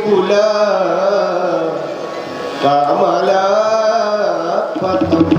कुल कमला पतम।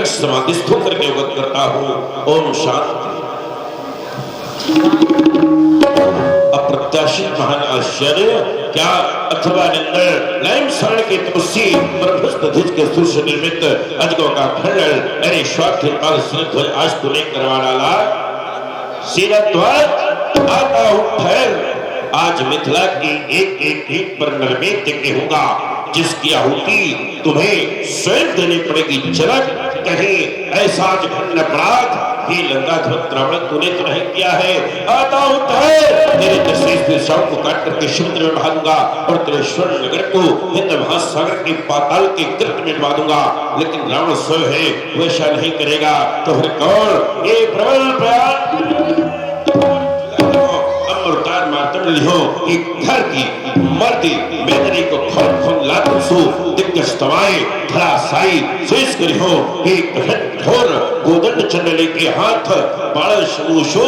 समाधिस्थ होकर के अवगत करता हूँ। ओम शांति। अप्रत्याशित महान आश्चर्य क्या अथवा निंदन लाइम शरण के तपस्वी प्रभुस्त धिज के सुर निर्मित अजगों का खंडन अरे स्वार्थ काल सिरध्वज आज तूने करवा डाला। सिरध्वज आता हूँ ठहर। आज मिथिला की एक एक ईंट पर नरमेध यज्ञ होगा जिसकी आहुति तुम्हें स्वयं देनी पड़ेगी। जनक कहीं ऐसा जघन्य अपराध ही लंकाध्वज रावण तूने तो नहीं किया है। आता हूँ तेरे दशरथ शव को काट करके समुद्र में बहा दूंगा और तेरे स्वर्ण नगर को हिंद महासागर के पाताल के कृत में डुबा दूंगा। लेकिन रावण स्वयं है वैसा नहीं करेगा तो फिर कौन? ये प्रबल प्रयास अमृतार मातम लिहो एक घर की मर्दी मेदनी को खोल खोल लातों सो दिग्गज तवाए धरासाई शेष करी हो एक घोर गोदंड चंडली के हाथ बाण शमूशो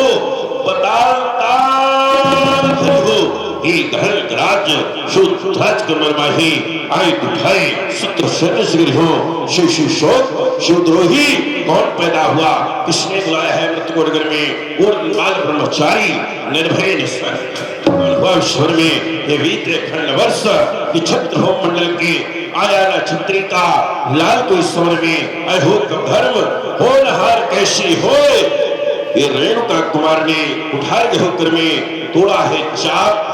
बताल ताल करी हो एक हल राज्य शुद्धाज के मरमाही आई दुखाए सूत्र शरण हो शिशु शोक शिवद्रोही कौन पैदा हुआ? किसने बुलाया है मृतकोडगर में? उर्माल ब्रह्मचारी निर्भय निस्वार में ये वीत खंड वर्ष की छत्र हो मंडल के आया न छत्री का लाल को इस समर में अहो धर्म हो नहार कैसी हो। ये रेणुका कुमार ने उठा के होकर में तोड़ा है चाप।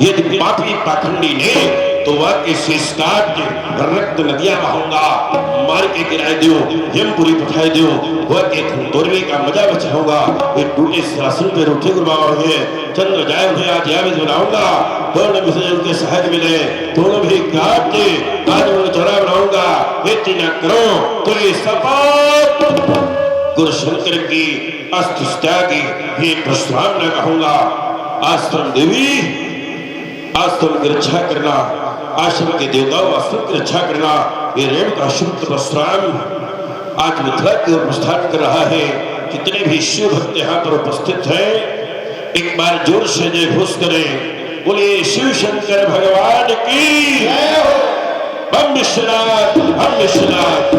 यदि पापी पाखंडी ने तो वह के शेष काट रक्त नदियां बहाऊंगा मार के गिराए दो यमपुरी पठाए दो वह के तोड़ने का मजा बचाऊंगा। ये टूटे शासन पे रूठे गुरबाव है चंद्र जाए उन्हें आज याद बनाऊंगा। दोनों विसर्जन के सहायक मिले दोनों भी काट के आज उन्हें चौड़ा बनाऊंगा। ये न करो तो ये शपथ गुरु शंकर की अस्त्र त्यागी ये प्रस्ताव न कहूंगा। आश्रम देवी आश्रम की रक्षा करना आश्रम के देवताओं आश्रम की रक्षा करना ये रेणुका शुद्ध प्रस्ताव आज मिथिला की ओर प्रस्थान कर रहा है। कितने भी शिव भक्त यहाँ पर उपस्थित हैं एक बार जोर से जय घोष करें। बोलिए शिव शंकर भगवान की जय हो। हम विश्वनाथ हम विश्वनाथ।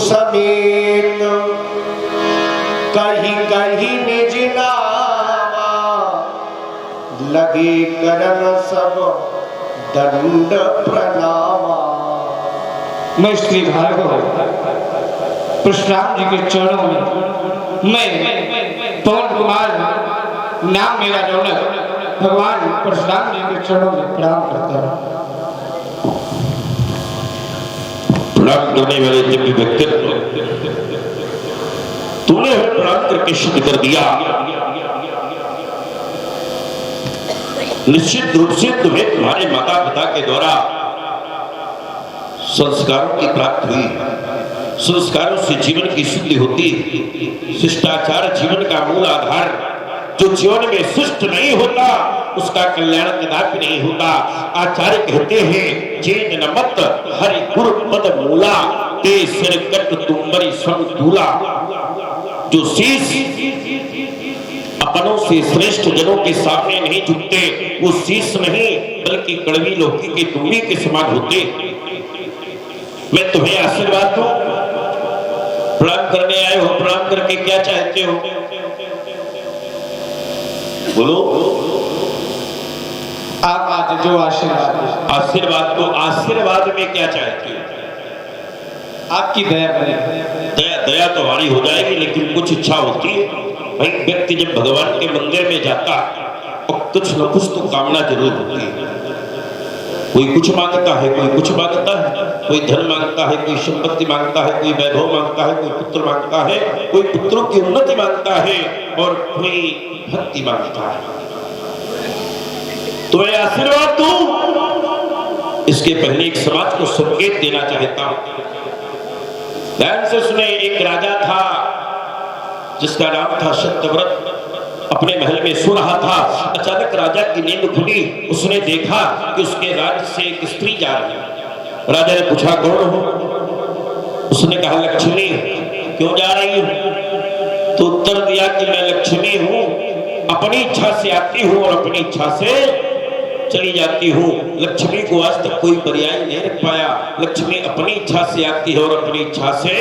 समेत कहीं कहीं निज नामा लगे करन सब दंड प्रणामा। मैं श्री भार्गव परशुराम जी के चरणों में मैं पवन कुमार नाम मेरा रौनक भगवान परशुराम जी के चरणों में प्रणाम करता हूँ। प्रणाम करने वाले जब भी व्यक्तित्व तूने प्रणाम करके सिद्ध कर दिया निश्चित रूप से तुम्हें तुम्हारे माता पिता के द्वारा संस्कारों की प्राप्ति हुई। संस्कारों से जीवन की सिद्धि होती। शिष्टाचार जीवन का मूल आधार। जो जीवन में शिष्ट नहीं होता उसका कल्याण कदापि नहीं होता। आचार्य कहते हैं चेत न मत हरि गुरु पद मूला ते सिर कट तुम्बरी सम दूला। जो शीश अपनों से श्रेष्ठ जनों के सामने नहीं झुकते वो शीश नहीं बल्कि कड़वी लौकी के तुम्बी के समान होते। मैं तुम्हें आशीर्वाद दूं, प्रणाम करने आए हो, प्रणाम करके क्या चाहते हो बोलो। आप आज जो आशीर्वाद आशीर्वाद तो आशीर्वाद में क्या चाहते हो? आपकी दया बने। दया तो हमारी हो जाएगी लेकिन कुछ इच्छा होती है भाई। व्यक्ति जब भगवान के मंदिर में जाता और कुछ न कुछ तो कामना जरूर होती है। कोई कुछ मांगता है, कोई कुछ मांगता है, कोई धन मांगता है, कोई संपत्ति मांगता है, कोई वैभव मांगता है, कोई पुत्र मांगता है, कोई पुत्रों की उन्नति मांगता है और कोई भक्ति मांगता है। तो मैं आशीर्वाद दूं इसके पहले एक समाज को संकेत देना चाहता हूं। ध्यान से सुने। एक राजा था जिसका नाम था सत्यव्रत। अपने महल में सो रहा था। अचानक राजा की नींद खुली। उसने देखा कि उसके राज्य से एक स्त्री जा रही है। राजा ने पूछा कौन हो? उसने कहा लक्ष्मी। क्यों जा रही हूं? तो उत्तर दिया कि मैं लक्ष्मी हूं, अपनी इच्छा से आती हूं और अपनी इच्छा से चली जाती हूँ। लक्ष्मी को आज तक कोई पर्याय नहीं रख पाया। लक्ष्मी अपनी इच्छा से आती है और अपनी इच्छा से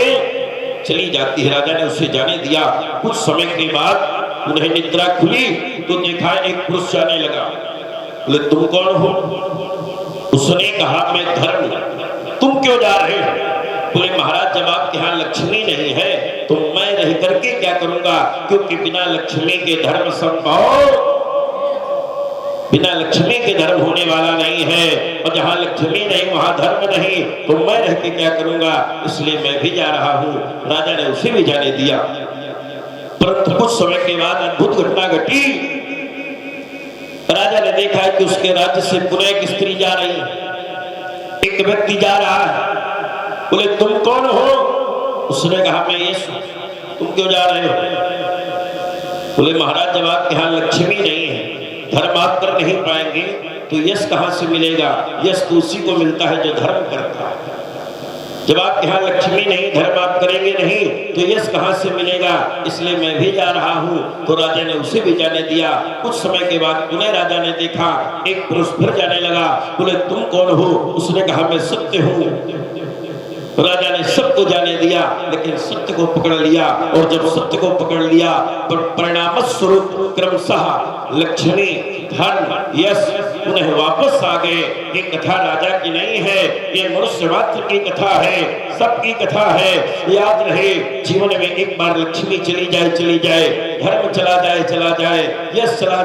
चली जाती है। राजा ने उसे जाने दिया। कुछ समय के बाद उन्हें निद्रा खुली तो देखा एक पुरुष जाने लगा। बोले तुम कौन हो? उसने कहा मैं धर्म। तुम क्यों जा रहे हो? बोले महाराज जब आपके यहाँ लक्ष्मी नहीं है तो मैं रह करके क्या करूंगा, क्योंकि बिना लक्ष्मी के धर्म संभव, बिना लक्ष्मी के धर्म होने वाला नहीं है। और जहां लक्ष्मी नहीं वहां धर्म नहीं, तो मैं रह के क्या करूंगा, इसलिए मैं भी जा रहा हूं। राजा ने उसे भी जाने दिया। परंतु कुछ समय के बाद अद्भुत घटना घटी। राजा ने देखा कि उसके राज्य से पुनः एक स्त्री जा रही है। एक व्यक्ति जा रहा है। बोले तुम कौन हो? उसने कहा मैं यीशु। तुम क्यों जा रहे हो? बोले महाराज जब आपके यहाँ लक्ष्मी नहीं है, धर्म आप कर नहीं पाएंगे तो यश कहां से मिलेगा? यश तो उसी को मिलता है जो धर्म करता है। जब आपके यहाँ लक्ष्मी नहीं, धर्म आप करेंगे नहीं तो यश कहां से मिलेगा? इसलिए मैं भी जा रहा हूं। तो राजा ने उसे भी जाने दिया। कुछ समय के बाद पुनः राजा ने देखा एक पुरुष फिर जाने लगा। बोले तुम कौन हो? उसने कहा मैं सत्य हूं। राजा ने सबको जाने दिया लेकिन सत्य को पकड़ लिया। और जब सत्य को पकड़ लिया पर परिणाम स्वरूप क्रमशः लक्ष्मी, धन, यश उन्हें वापस आ गए। ये कथा राजा की नहीं है, ये मनुष्य मात्र की कथा है, सबकी कथा है। याद रहे जीवन में एक बार लक्ष्मी चली जाए, धर्म चला जाए, यश चला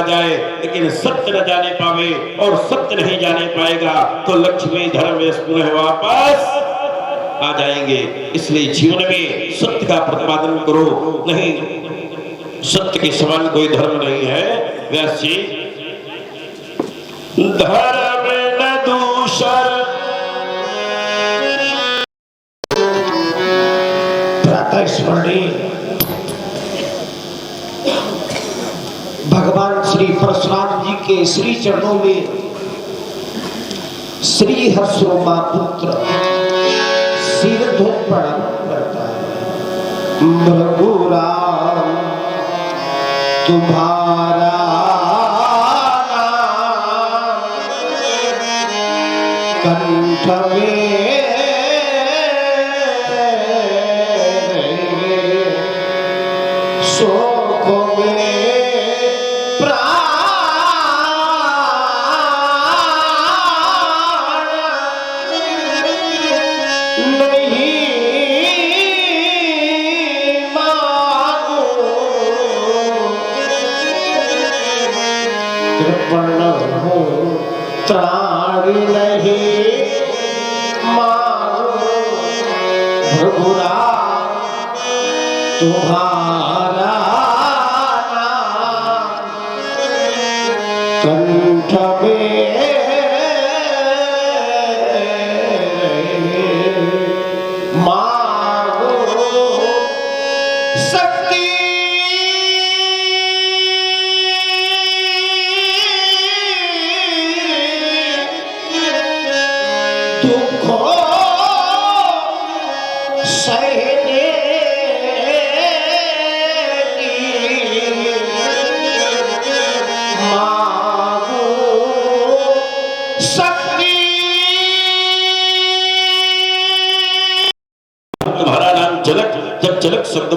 जाए, लेकिन सत्य न जाने पावे और सत्य नहीं जाने पाएगा तो लक्ष्मी, धर्म, यश पुनः वापस आ जाएंगे। इसलिए जीवन में सत्य का प्रतिपादन करो। नहीं, सत्य के समान कोई धर्म नहीं है। व्यास जी धर्म न दूषर प्रातः स्मरणीय भगवान श्री परशुराम जी के श्री चरणों में श्री हर्षोमा पुत्र सिर धो प्रणाम करता है। भृगुराम तुम्हारा कंठ में शोक में प्राण कृपण हो त्राण नहीं मांगो। भृगुराम तुम्हारा कंठ में मांगो। शक्ति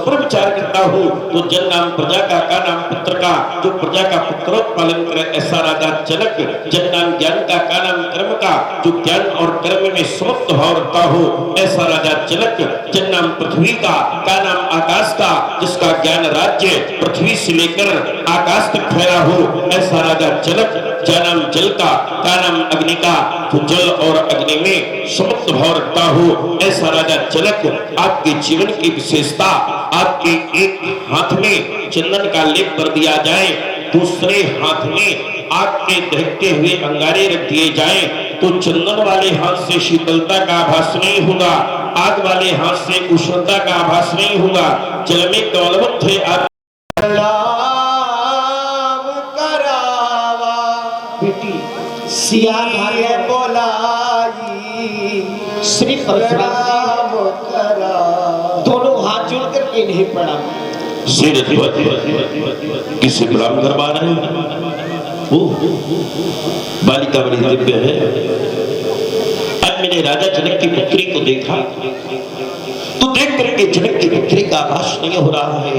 पर विचार करता हूँ तो जन नाम प्रजा का नाम पुत्र का, जो प्रजा का पुत्रोत्पादन करे ऐसा राजा जनक। जन नाम ज्ञान का नाम कर्म का, जो ज्ञान और कर्म में समत्व भाव रखता हो ऐसा राजा जनक। जन नाम पृथ्वी का नाम आकाश का, जिसका ज्ञान राज्य पृथ्वी से लेकर आकाश तक फैला हो ऐसा राजा जनक। नाम जल का नाम अग्नि का, जो जल और अग्नि में समत्व भाव रखता हो ऐसा राजा जनक। आपके जीवन की विशेषता, आपके एक हाथ में चंदन का लेप कर दिया जाए, दूसरे हाथ में आग के दहकते हुए अंगारे रख दिए जाए तो चंदन वाले हाथ से शीतलता का आभास नहीं होगा, आग वाले हाथ से उष्णता का आभास नहीं होगा। जल में कमलवत है आप सिया भार्य बोलाई श्री परशुराम करा, दोनों हाथ जोड़ करके इन्हें प्रणाम। किसे प्रणाम करवा रहे हैं? बालिका बड़ी दिव्य है। आज मैंने राजा जनक की पुत्री को देखा तो देख करके जनक की पुत्री का आभास नहीं हो रहा है,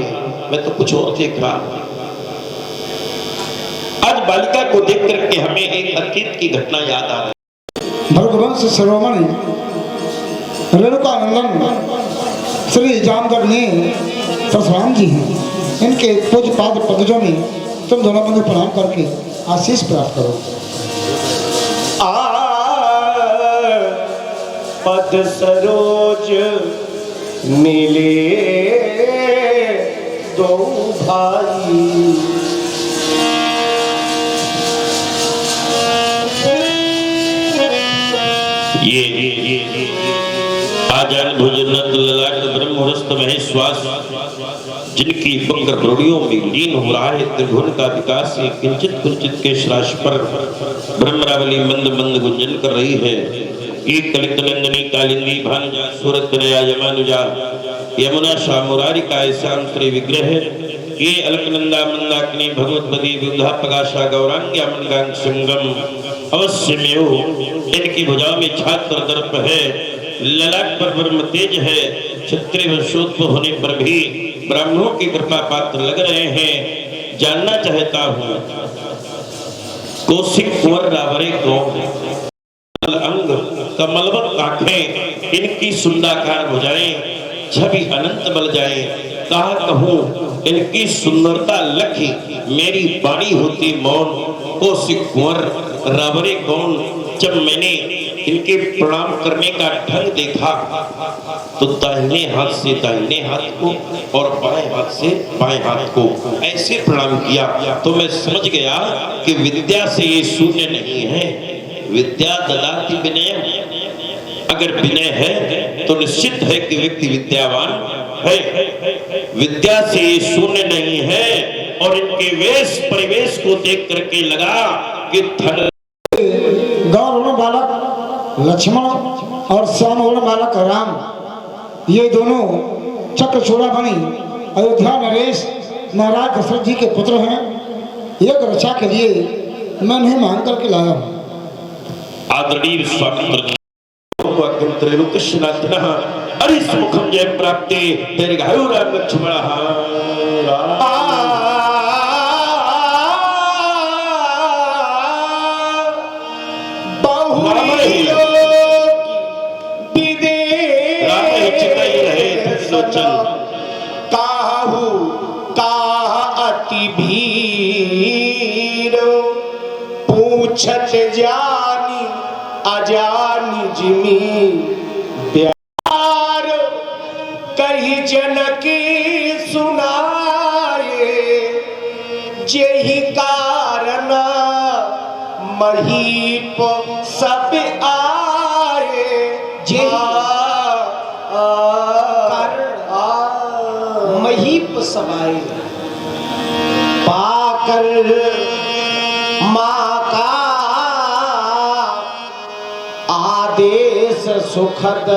मैं तो कुछ और देख रहा हूं। आज बालिका को देख करके हमें एक अतीत की घटना याद आ रही। भरतवंश शिरोमणि रेणुकानंदन श्री जामगढ़ में परशुराम जी हैं, इनके पूज्य पाद पदजों में तुम दोनों बंधु प्रणाम करके आशीष प्राप्त करो। पद सरोज मिले दो भाई, ये आजान भोजन ललाट ब्रह्मरस्त महेश्वास जिनकी पंख रोड़ियों में लीन हो रहा है, त्रिभुवन का विकास किंचित कुंचित के श्राश पर ब्रह्मरावली मंद मंद गुंजन कर रही है। एक कलित नंदनी कालिंदी भानुजा सूरत कनया यमानुजा यमुना शामुरारी का श्याम श्री विग्रह, ये अलकनंदा मंदाकिनी भगवतपति विद्या प्रकाशा गौरांग्या मंगांग संगम अवश्य में हो। इनकी भुजाओं में छात्र दर्प है, ललाट पर ब्रह्म तेज है, क्षत्रिय वंशोत्पव होने पर भी ब्राह्मणों की कृपा पात्र लग रहे हैं। जानना चाहता हूँ कौशिक कुंवर रावरे कौन? अंग कमलवत आंखें, इनकी सुंदराकार भुजाएं, छवि अनंत बल जाए। कहा कहूँ इनकी सुंदरता लखी, मेरी वाणी होती मौन। कौशिक कुंवर रावरे कौन? जब मैंने इनके प्रणाम करने का ढंग देखा तो दाहिने हाथ से दाहिने हाथ को और बाएं हाथ से बाएं हाथ को ऐसे प्रणाम किया तो मैं समझ गया कि विद्या से ये शून्य नहीं है। विद्या ददाति विनयम, अगर विनय है तो निश्चित है कि व्यक्ति विद्यावान है। विद्या से ये शून्य नहीं है। और इनके वेश परिवेश को देख करके लगा कि धन गौर बालक लक्ष्मण और श्याम बालक राम, ये दोनों चक्रचूड़ा बनी अयोध्या नरेश महाराज दशरथ जी के पुत्र हैं। एक रक्षा के लिए मैं उन्हें मांग करके लाया हूँ। आदरणीय स्वामी त्रैलोक्यनाथनः अरिसमुखं जय प्राप्ते दीर्घायु राम लक्ष्मणः। काहू का अति भीर पूछत जानी अजानी जिमी प्यार कही जनकी सुनाए जेहि कारण महीप सब आए। महीप समाए पाकर माँ का आदेश सुखद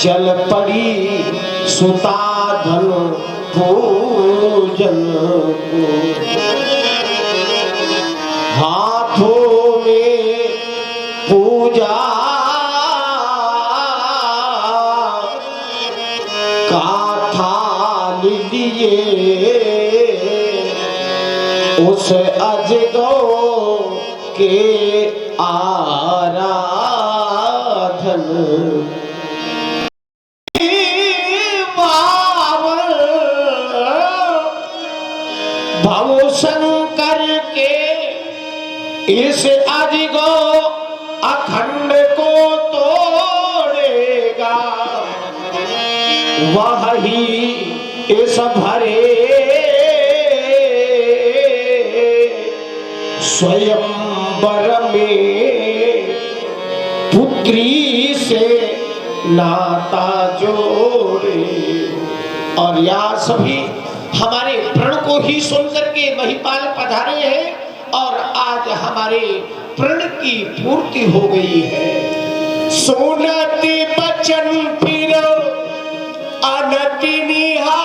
चल पड़ी सुता धन पूजन को। हाथों में पूजा का था किए उस अजगो के आराधन भव शंकर के इस अजगो अखंड को तोड़ेगा वही इस भरे स्वयंवर में पुत्री से नाता जोड़े। और या सभी हमारे प्रण को ही सुनकर के महिपाल पधारे हैं और आज हमारे प्रण की पूर्ति हो गई है। सोनति बचन फिर अनति निहारे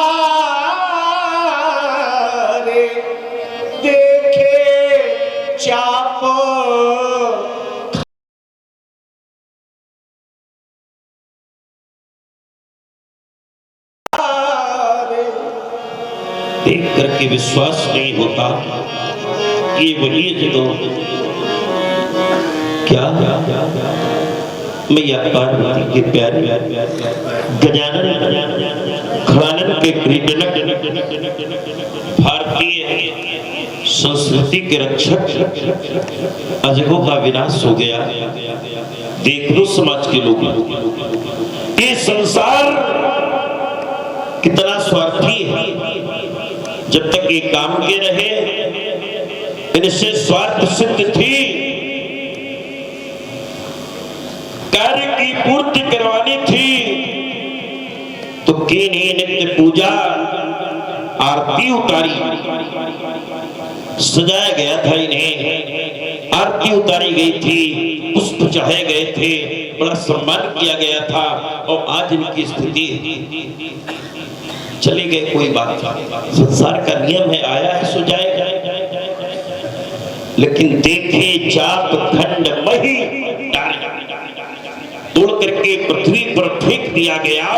देखे चाप देख करके विश्वास नहीं होता ये वही जगह क्या मैया पार्वती के प्यारे गजानन खड़ानन के क्रीडनक भारतीय संस्कृति के रक्षक अजगों का विनाश हो गया। देख लो समाज के लोग, ये संसार कितना स्वार्थी है। जब तक ये काम के रहे इनसे स्वार्थ सिद्ध थी, कार्य की पूर्ति करवानी थी तो कीनी नित्य पूजा आरती उतारी, सजाया गया था इन्हें, आरती उतारी गई थी, पुष्प चढ़ाए गए थे, बड़ा सम्मान किया गया था। और आज इनकी स्थिति चले गए, कोई बात नहीं, संसार का नियम है, आया है सो जाएगा। लेकिन देखे चाप खंड मही तोड़ करके पृथ्वी पर फेंक दिया गया।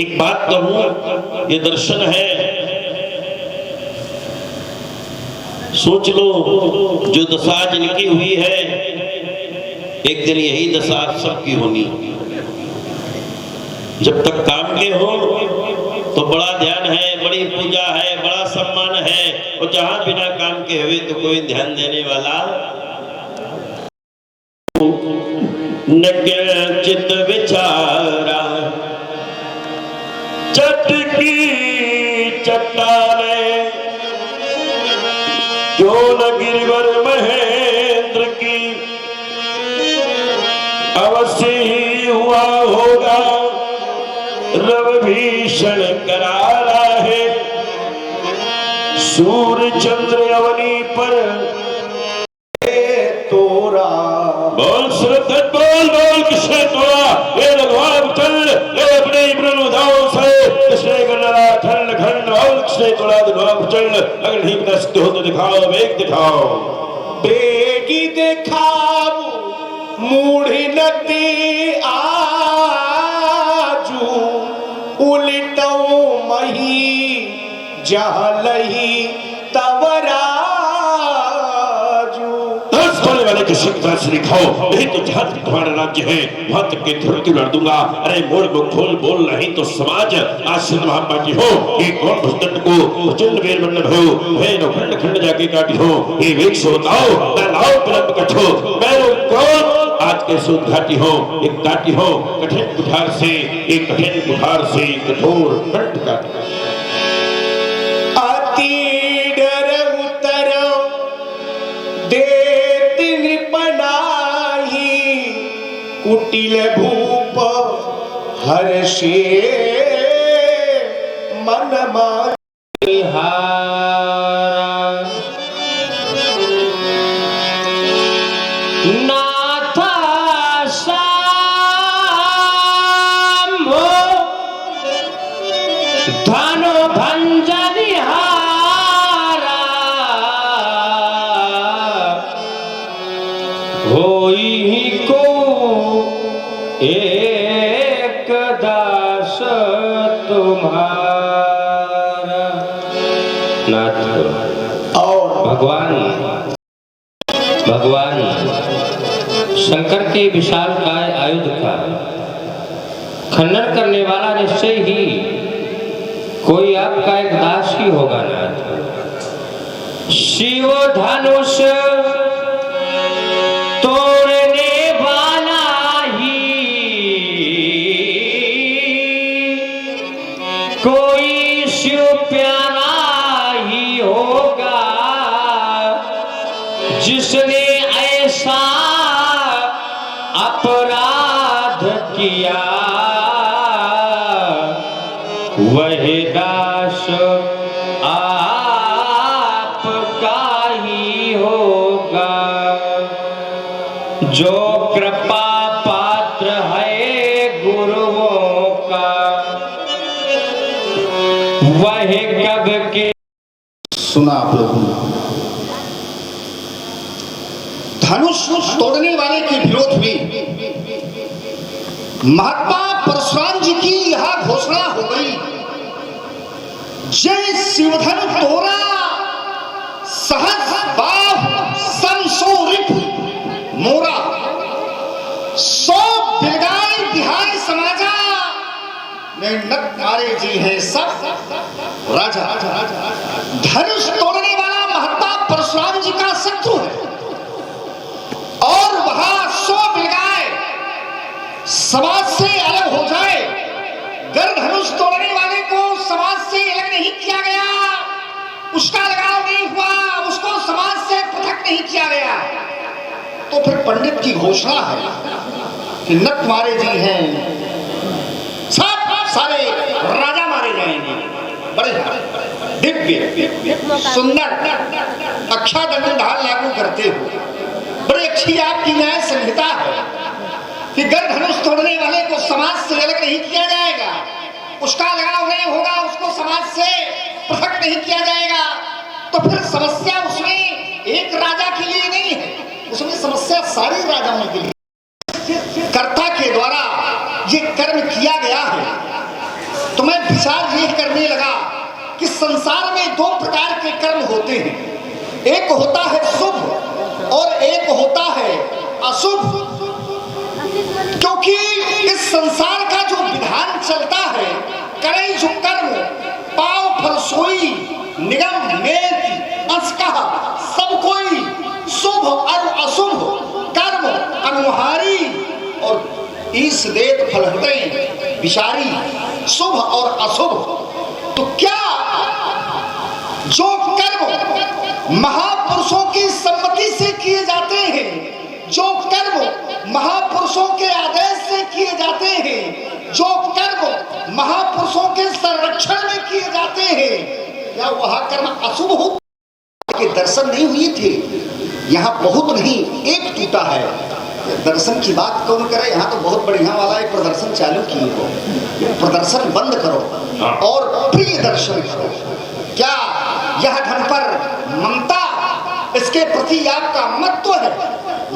एक बात कहूं, ये दर्शन है, सोच लो जो दशा जिनकी हुई है एक दिन यही दशा सबकी होनी। जब तक काम के हो तो बड़ा ध्यान है, बड़ी पूजा है, बड़ा सम्मान है, और जहां बिना काम के हुए तो कोई ध्यान देने वाला नज्ञ चित विचारा चटकी चट्टाने क्यों न गिरिवर महेंद्र की अवश्य ही हुआ होगा रव भीषण करारा है। सूर्य चंद्र अवनी पर तोरा बोल श्रद्धत बोल बोल कृष्ण तोरा ये भगवान चल ये अपने ब्रह्मदाओं से कृष्ण गणरा खंड खंड बोल कृष्ण तोरा दुआ चल। अगर नहीं बता सकते हो तो दिखाओ, वेग दिखाओ, बेगी दिखाओ मूढ़ी नदी आजू उलटो मही जहलही तवराजू। बोलने वाले के शिक्षा से दिखाओ, नहीं तो जहां तक तुम्हारा राज्य है वहां तक के धरती लड़ दूंगा। अरे मोड़ में खोल बोल नहीं तो समाज आश्रम महापाटी हो ये कौन भुजदंड को प्रचंड वीर मंडल हो हे नो खंड खंड जाके काटी हो ये वेग से बताओ ना लाओ विलंब कठो मैंने कौन आज के सुदघाटी हो एक काटी हो कठिन कुठार से एक कठिन कुठार से कठोर कंठ काटी। अति डर उतर देत नृपनाही कुटिल भूप हर्षे मन नाथ शाम्भो धनो भंजनिहारा होई को एक दास तुम्हारा। नाथ और भगवान शंकर के विशाल काय आयुध का खंडन करने वाला निश्चय ही कोई आपका एक दास ही होगा नाथ। शिव धनुष तोड़ने वाला ही कोई शिव प्यारा ही होगा, जिसने ऐसा अपराध किया वह दास आपका ही होगा। जो कृपा पात्र है गुरुओं का वह कब के। सुना आप लोगों ने, धनुष तोड़ने वाले के विरोध में महात्मा परशुराम जी की यह घोषणा हो गई, जय शिवधन तोरा सहज बाह संसोरित मोरा, सौ बिलगाय बिहाय समाजा में नत नारे जी हैं सब राजा। धनुष तोड़ने वाला महात्मा परशुराम जी का शत्रु है और वहां 100 बिलगाय समाज से अलग हो जाए। गर धनुष तोड़ने वाले को समाज से अलग नहीं किया गया, उसका लगाव नहीं हुआ, उसको समाज से पृथक नहीं किया गया, तो फिर पंडित की घोषणा है कि नट मारे जी हैं, सब सारे राजा मारे जाएंगे। बड़े दिव्य सुंदर अक्षा दंडन ढाल लागू करते हो, बड़ी अच्छी आपकी न्याय संहिता है कि गर धनुष तोड़ने वाले को समाज से अलग नहीं किया जाएगा, उसका लगाव नहीं होगा, उसको समाज से पृथक नहीं किया जाएगा, तो फिर समस्या उसमें एक राजा के लिए नहीं है, उसमें समस्या सारे राजाओं के लिए। कर्ता के द्वारा ये कर्म किया गया है, तो मैं विचार ये करने लगा कि संसार में 2 प्रकार के कर्म होते हैं, एक होता है शुभ और एक होता है अशुभ। क्योंकि इस संसार का जो विधान चलता है, करे जो कर्म पाव फल सोई निगम नेत असकह, सब कोई शुभ और अशुभ कर्म अनुहारी और ईश देत फल हृदय विचारी, शुभ और अशुभ। तो क्या जो कर्म महापुरुषों की सम्मति से किए जाते हैं, जो कर्म महापुरुषों के आदेश से किए जाते हैं, जो कर्म महापुरुषों के संरक्षण में किए जाते हैं, क्या वह कर्म अशुभ हो? के दर्शन नहीं हुए थे, यहाँ बहुत नहीं एक टूटा है। दर्शन की बात कौन करे, यहाँ तो बहुत बढ़िया वाला एक प्रदर्शन चालू किए हो, प्रदर्शन बंद करो और प्रिय दर्शन करो। क्या यह ढंग पर ममता, इसके प्रति आपका महत्व है,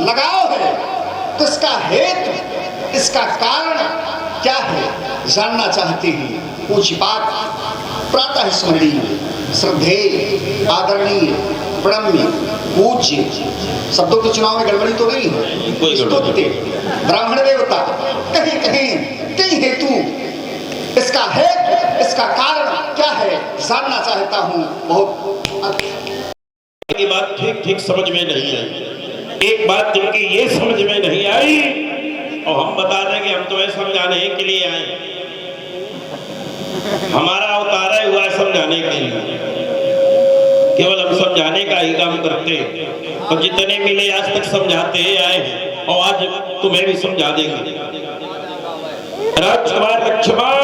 लगाव है, तो इसका हेतु, इसका कारण क्या है जानना चाहते हैं। पूज्यपाद प्रातः स्मरणीय श्रद्धेय आदरणीय प्रणम्य पूज्य, शब्दों के चुनाव में गड़बड़ी तो नहीं है, स्तुत्य ब्राह्मण देवता कहीं कहीं कई हेतु, इसका हेतु, इसका कारण क्या है जानना चाहता हूँ। बहुत ये बात ठीक समझ में नहीं आई। एक बात जिनकी ये समझ में नहीं आई और हम बता दें कि हम तुम्हें समझाने के लिए आए, हमारा अवतार हुआ है समझाने के लिए, केवल हम समझाने का ही काम करते हैं और जितने मिले आज तक समझाते ही आए हैं और आज तुम्हें भी समझा देंगे। राजकुमार लक्ष्मण,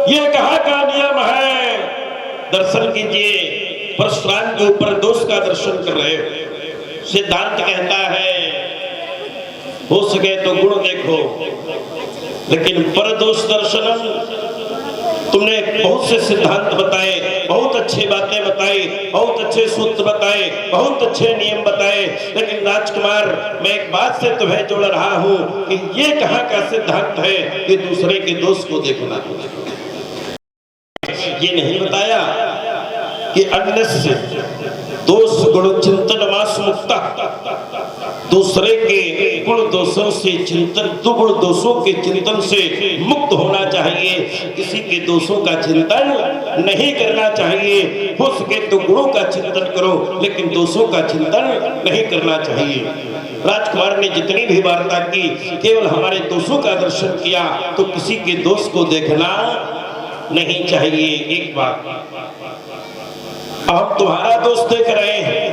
ये कहाँ का नियम है? दर्शन कीजिए, परशुराम के ऊपर दोष का दर्शन कर रहे हो। सिद्धांत कहता है हो सके तो गुण देखो, लेकिन पर दोष दर्शनम। तुमने बहुत से सिद्धांत बताए, बहुत अच्छी बातें बताई, बहुत अच्छे सूत्र बताए, बहुत अच्छे नियम बताए, लेकिन राजकुमार मैं एक बात से तुम्हें जोड़ रहा हूं कि ये कहाँ का सिद्धांत है कि दूसरे के दोष को देखना। ये नहीं बताया कि अन्य से दोष गुण चिंतन मास मुक्ता, दूसरे के गुण दोषों से चिंतन, दुगुण दोषों के चिंतन से मुक्त होना चाहिए। किसी के दोषों का चिंतन नहीं करना चाहिए। हो सके तो गुणों का चिंतन करो, लेकिन दोषों का चिंतन नहीं करना चाहिए। राजकुमार ने जितनी भी वार्ता की केवल हमारे दोषों का दर्शन किया, तो किसी के दोष को देखना नहीं चाहिए। एक बात, हम तुम्हारा दोष देख रहे हैं,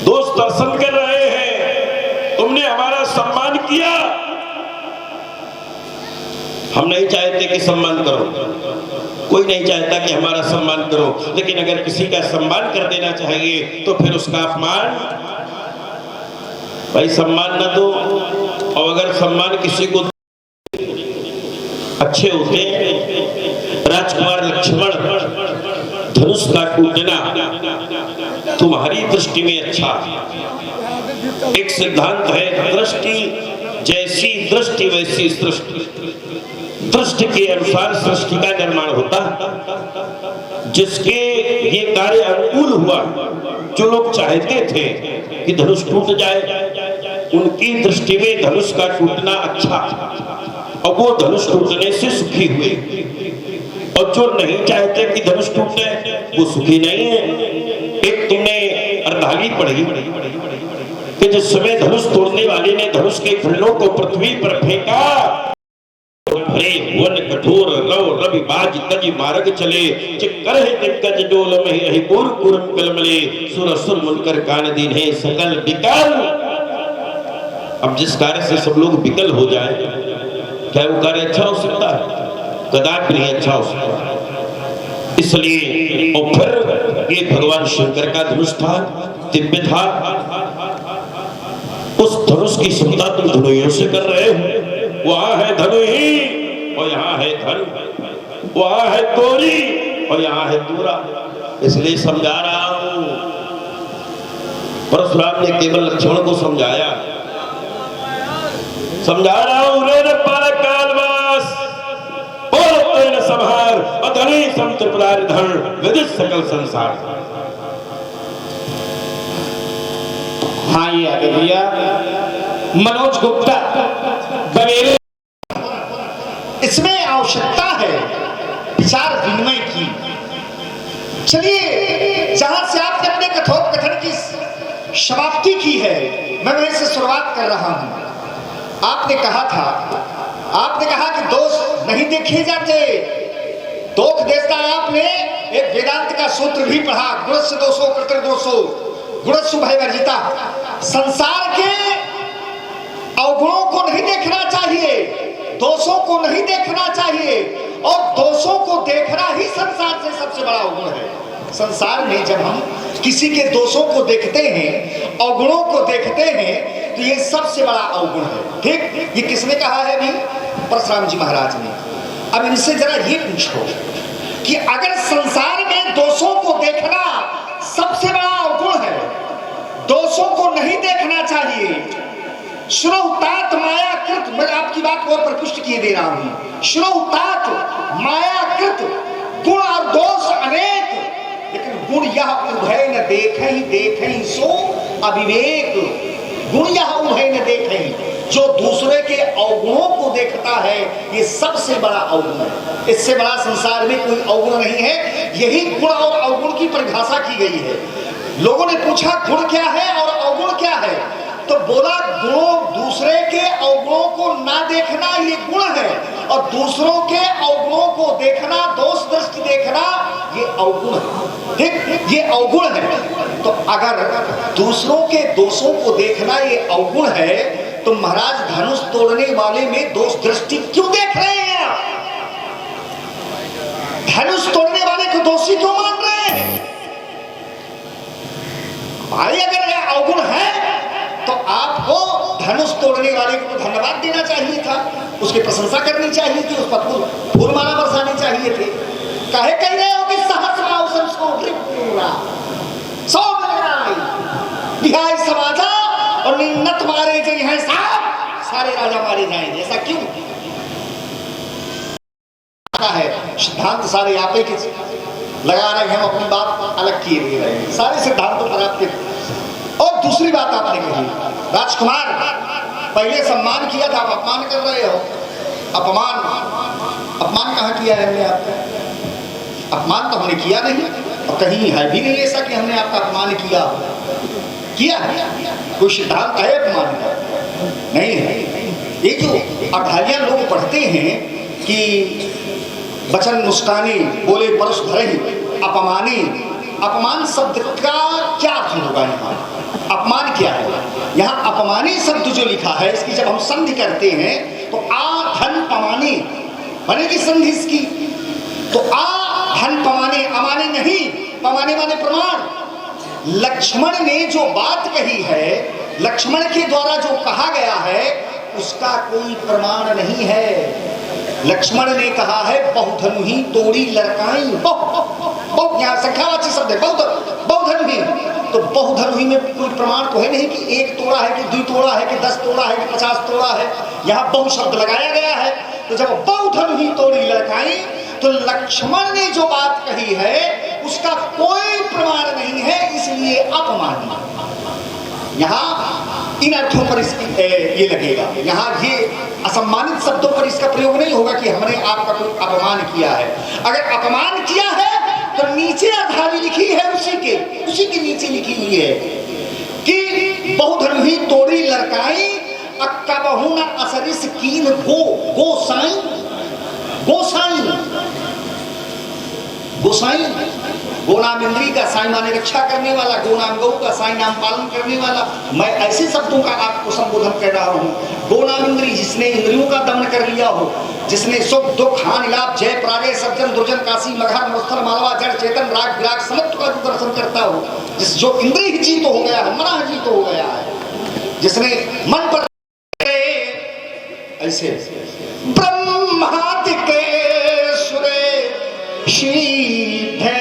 दोष दर्शन कर रहे हैं, तुमने हमारा सम्मान किया, हम नहीं चाहते कि सम्मान करो, कोई नहीं चाहता कि हमारा सम्मान करो, लेकिन अगर किसी का सम्मान कर देना चाहिए तो फिर उसका अपमान, भाई सम्मान न दो। और अगर सम्मान किसी को अच्छे होते हैं, राजकुमार लक्ष्मण धनुष का टूटना तुम्हारी दृष्टि में अच्छा है। एक सिद्धांत है, दृष्टि जैसी दृष्टि वैसी सृष्टि, दृष्टि के अनुसार सृष्टि का निर्माण होता है। जिसके ये कार्य अनुकूल हुआ, जो लोग चाहते थे कि धनुष टूट जाए, उनकी दृष्टि में धनुष का टूटना अच्छा, और वो धनुष टूटने से सुखी हुए। और जो नहीं चाहते कि धनुष टूटे, वो सुखी नहीं है। एक तुमने अर्धांगी पढ़ी कि जिस समय धनुष तोड़ने वाले ने धनुष के खंडों को पृथ्वी पर फेंका, वन कठोर रव रवि बाज तजी मार्ग चले, चिक्कर है दिग्गज डोल में ही पूर्व कुरम कलमले, सुर सुर मुनकर कान दीन है सकल विकल। अब जिस कार्य से सब लोग विकल हो जाए, क्या वो कार्य अच्छा हो सकता है? कदापि नहीं अच्छा हो सकता। इसलिए और फिर ये भगवान शंकर का धनुष था, दिव्य था। उस धनुष की क्षमता तुम धनुइयों से कर रहे हो। वहां है धनुही और यहाँ है धन, वहां है तोरी और यहाँ है दूरा। इसलिए समझा रहा हूं, परशुराम ने केवल लक्ष्मण को समझाया, समझा रहा हूं रे पाल कालवास बोल संहार अधनी संत पुरार धन विदित सकल संसार। हाँ ये आगे भैया मनोज गुप्ता बवेरे, इसमें आवश्यकता है विचार विनिमय की। चलिए, जहां से आपने अपने कथोपकथन की समाप्ति की है, मैं वहीं से शुरुआत कर रहा हूं। आपने कहा कि दोष नहीं देखे जाते, दोष देखता है। आपने एक वेदांत का सूत्र भी पढ़ा, गुणस्य दोषो कर्तृदोषो गुणस्य भयवर्जिता। संसार के अवगुणों को नहीं देखना चाहिए, दोषों को नहीं देखना चाहिए, और दोषों को देखना ही संसार से सबसे बड़ा अवगुण है। संसार में जब हम किसी के दोषों को देखते हैं, अवगुणों को देखते हैं, तो ये सबसे बड़ा अवगुण है। ठीक, ये किसने कहा है अभी? परशुराम जी महाराज ने। अब इनसे जरा ये पूछो कि अगर संसार में दोषों को देखना सबसे बड़ा अवगुण है, दोषों को नहीं देखना चाहिए। श्रोतात मायाकृत, मैं आपकी बात को और प्रपुष्ट किए दे रहा हूं। श्रोतात मायाकृत गुण और दोष अनेक, लेकिन गुण यह उभय न देखें सो अविवेक। गुण यह उभय न देखें, जो दूसरे के अवगुणों को देखता है, ये सबसे बड़ा अवगुण है। इससे बड़ा संसार में कोई अवगुण नहीं है। यही गुण और अवगुण की परिभाषा की गई है। लोगों ने पूछा गुण क्या है और अवगुण क्या है, तो बोला गुणों, दूसरे के अवगुणों को ना देखना ये गुण है, और दूसरों के अवगुणों को देखना, दोष दृष्टि देखना, ये अवगुण है। ठीक, ये अवगुण है। तो अगर दूसरों के दोषों को देखना ये अवगुण है, तो महाराज धनुष तोड़ने वाले में दोष दृष्टि क्यों देख रहे हैं आप? धनुष तोड़ने वाले को दोषी क्यों मान रहे हैं? भाई अगर यह अवगुण है तो आपको धनुष तोड़ने वाले को धन्यवाद देना चाहिए था, उसकी प्रशंसा करनी चाहिए थी, उस पर फूलमाला बरसानी चाहिए थी। कहे कह रहे हो कि सहस्र समाजा और निन्नत मारे जो यहाँ सारे राजा मारे जाएंगे, ऐसा क्यों है? सिद्धांत सारे आपे के लगा रहे हैं, हम अपनी बात अलग किए दे रहे हैं, सारे सिद्धांतों पर आपके। और दूसरी बात आपने कही, राजकुमार पहले सम्मान किया था, आप अपमान कर रहे हो। अपमान कहाँ किया है हमने आपका? अपमान तो हमने किया नहीं, और कहीं है भी नहीं ऐसा कि हमने आपका अपमान किया है। कोई सिद्धांत है अपमान का? नहीं है। ये जो अठालियां लोग पढ़ते हैं कि वचन मुस्काने बोले परस धरहि अपमानी, अपमान शब्द का क्या अर्थ होगा यहाँ? अपमान क्या है? यहाँ अपमानी शब्द जो लिखा है, इसकी जब हम संधि करते हैं तो आ धन पमानी बनेगी संधि इसकी। तो आ धन पमाने, अमाने नहीं, पमाने माने प्रमाण। लक्ष्मण ने जो बात कही है, लक्ष्मण के द्वारा जो कहा गया है, उसका कोई प्रमाण नहीं है। लक्ष्मण ने कहा है बहुधनु ही तोड़ी लड़काई, बहुत यहाँ संख्यावाची शब्द है, बहुधनु ही। तो बहुधनु ही में कोई प्रमाण तो है नहीं कि 1 तोड़ा है कि 2 तोड़ा है कि 10 तोड़ा है कि 50 तोड़ा है। यहाँ बहु शब्द लगाया गया है। तो जब बहुधनु ही तोड़ी लड़काई, तो लक्ष्मण ने जो बात कही है उसका कोई प्रमाण नहीं है, इसलिए अपमानी। यहाँ इन अर्थों पर इसकी ये लगेगा, यहाँ ये असम्मानित शब्दों पर इसका प्रयोग नहीं होगा कि हमने आपका कोई अपमान किया है। अगर अपमान किया है तो नीचे अधारी लिखी है, उसी के नीचे लिखी हुई है कि बहुधनु ही तोड़ी लड़काई अक्का बहु न असरिस कीन गोसाई। गोनाम इंद्री का साई माने रक्षा करने वाला, गोनाम गौ का साई नाम पालन करने वाला। मैं ऐसे शब्दों का आपको संबोधन कर रहा हूँ। गोनाम इंद्री जिसने इंद्रियों का दमन कर लिया हो, जिसने सुख दुख हानि लाभ जय पराजय सज्जन दुर्जन काशी मगहर मरुस्थल मालवा जड़ चेतन राग विराग समत्व का दर्शन करता हो, जो इंद्रिय ही जीत हो गया है, मना जीत हो गया है, जिसने मन पर ऐसे ब्रह्मादिक सुरे शीधे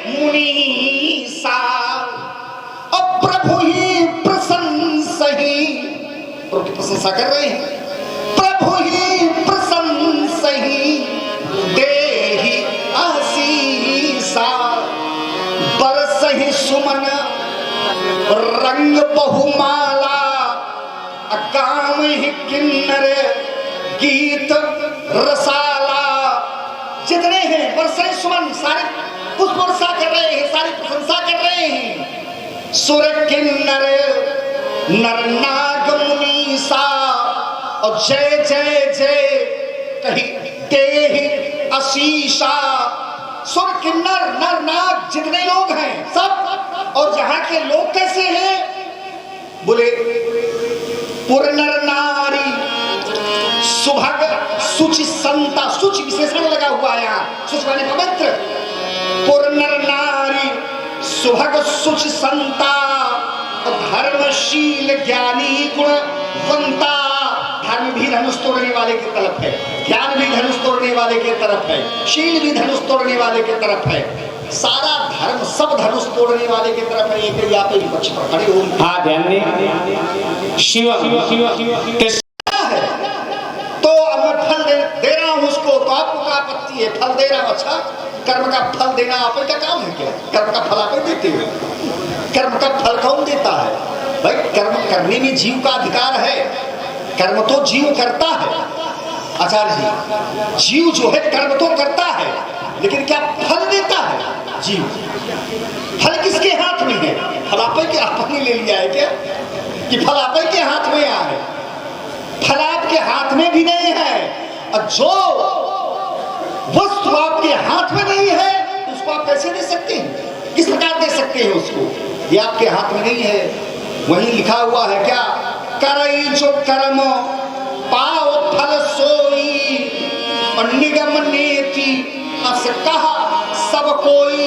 मुनीसा अब प्रभु ही प्रशंसा ही, प्रभु की प्रशंसा कर रहे हैं, प्रभु ही प्रशंसा ही देहि आशीषा बरस ही सुमन रंग बहुमाला काम ही किन्नर गीत रसाला। जितने हैं वर्षा सुमन सारे पुष्प वर्षा कर रहे हैं, सारी प्रशंसा कर रहे हैं। सुर किन्नर नर नाग मुनीसा और जय जय जय कही देहि आशीषा। सुर किन्नर नर नाग जितने लोग हैं सब, और जहां के लोग कैसे हैं? बोले पुर नर नारी सुभग सुचि संता, सुचि विशेषण लगा हुआ है यहाँ, सुच माने पवित्र। पुर नर नारी सुभग सुचि संता धर्मशील ज्ञानी गुणवंता। धर्म भी धनुष तोड़ने वाले की तरफ है, ज्ञान भी धनुष तोड़ने वाले की तरफ है, शील भी धनुष तोड़ने वाले की तरफ है। सारा धर्म सब धनुष तोड़ने वाले की तरफ है। एक आप विपक्ष पर खड़े हो, हाँ ध्यान दें। शिव है तो अब मैं फल दे रहा हूं उसको, तो आपको क्या आपत्ति है? फल दे रहा हूं, अच्छा कर्म का फल देना आप का काम है क्या? कर्म का फल आप देते हो? कर्म का फल कौन देता है भाई? कर्म करने में जीव का अधिकार है, कर्म तो जीव करता है। आचार्य जी, जीव जो है कर्म तो करता है, लेकिन क्या फल देता है जीव? फल किसके हाथ में है? फल आपे के आपने ले लिया है क्या कि फल आपे के हाथ में आया है? फल आपके हाथ में भी नहीं है, और जो वस्तु आपके हाथ में नहीं है उसको आप कैसे दे सकते हैं? किस प्रकार दे सकते हैं उसको? ये आपके हाथ में नहीं है। वहीं लिखा हुआ है क्या? करई जो कर्म पाओ फल सोई और निगम नेति अस कहा सब कोई।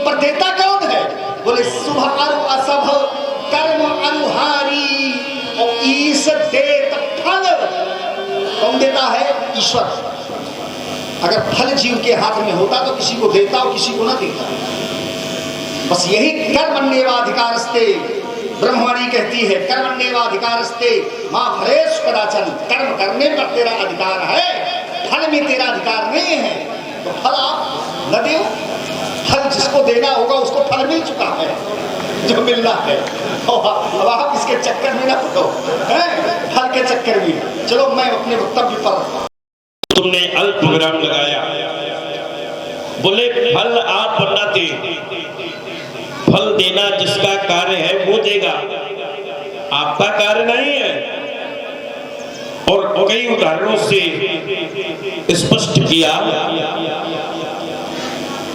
पर देता कौन है? बोले शुभ अरु असभ कर्म अनुहारी और ईश देत फल। कौन देता है? ईश्वर। अगर फल जीव के हाथ में होता तो किसी को देता और किसी को ना देता। बस यही कर्मण्येवाधिकारस्ते ब्रह्मवाणी कहती है, कर्मण्येवाधिकारस्ते मां फलेषु कदाचन। कर्म करने पर तेरा अधिकार है, फल में तेरा अधिकार नहीं है। तो फल आप न दो, जिसको देना होगा उसको फल मिल चुका है जो मिलना है। अब आप इसके चक्कर में ना पड़ो, फल के चक्कर में। चलो मैं अपने वक्तव्य पर। तुमने अल्प विराम लगाया, बोले फल आप बनाते, फल देना जिसका कार्य है वो देगा, आपका कार्य नहीं है। और कई उदाहरणों से स्पष्ट किया,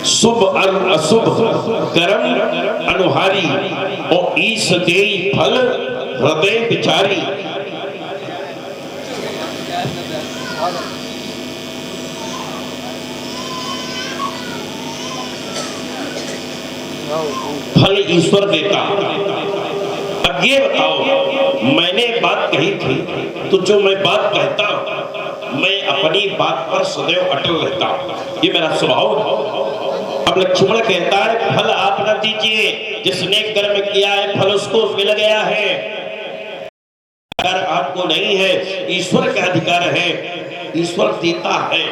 शुभ और अशुभ कर्म अनुहारी और ईश देई फल हृदय विचारी। फल ईश्वर देता। अब ये बताओ, मैंने बात कही थी तो जो मैं बात कहता मैं अपनी बात पर सदैव अटल रहता, ये मेरा स्वभाव है। अब लक्ष्मण कहता है फल आप न दीजिए, जिसने कर्म किया है फल उसको मिल गया है, अगर आपको नहीं है, ईश्वर का अधिकार है, ईश्वर देता है।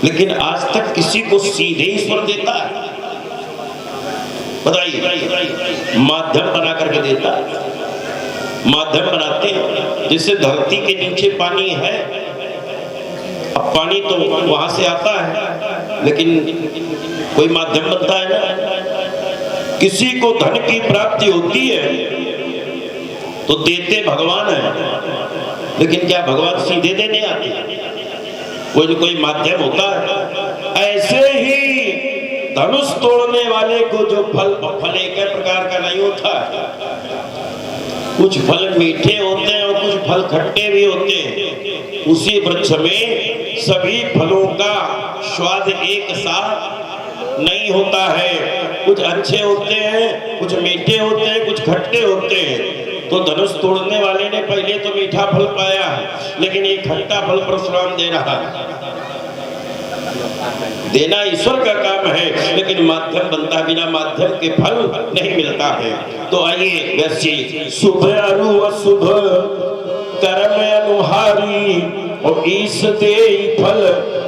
लेकिन आज तक किसी को सीधे ईश्वर देता है? बताइए, माध्यम बना करके देता है। माध्यम बनाते हैं, जैसे धरती के नीचे पानी है, अब पानी तो वहां से आता है, लेकिन कोई माध्यम बनता है ना। किसी को धन की प्राप्ति होती है तो देते भगवान है, लेकिन क्या भगवान सीधे देने आते हैं? कोई माध्यम होता है। ऐसे ही धनुष तोड़ने वाले को जो फल एक प्रकार का नहीं होता, कुछ फल मीठे होते हैं और कुछ फल खट्टे भी होते हैं। उसी वृक्ष में सभी फलों का स्वाद एक साथ नहीं होता है, कुछ अच्छे होते हैं, कुछ मीठे होते हैं, कुछ खट्टे होते हैं। तो धनुष तोड़ने वाले ने पहले तो मीठा फल पाया, लेकिन ये खट्टा फल परशुराम दे रहा है। देना ईश्वर का काम है, लेकिन माध्यम बनता, बिना माध्यम के फल नहीं मिलता है। तो आइए, वैसे शुभ अरु अशुभ कर्म अनुहारी और ईश देई फल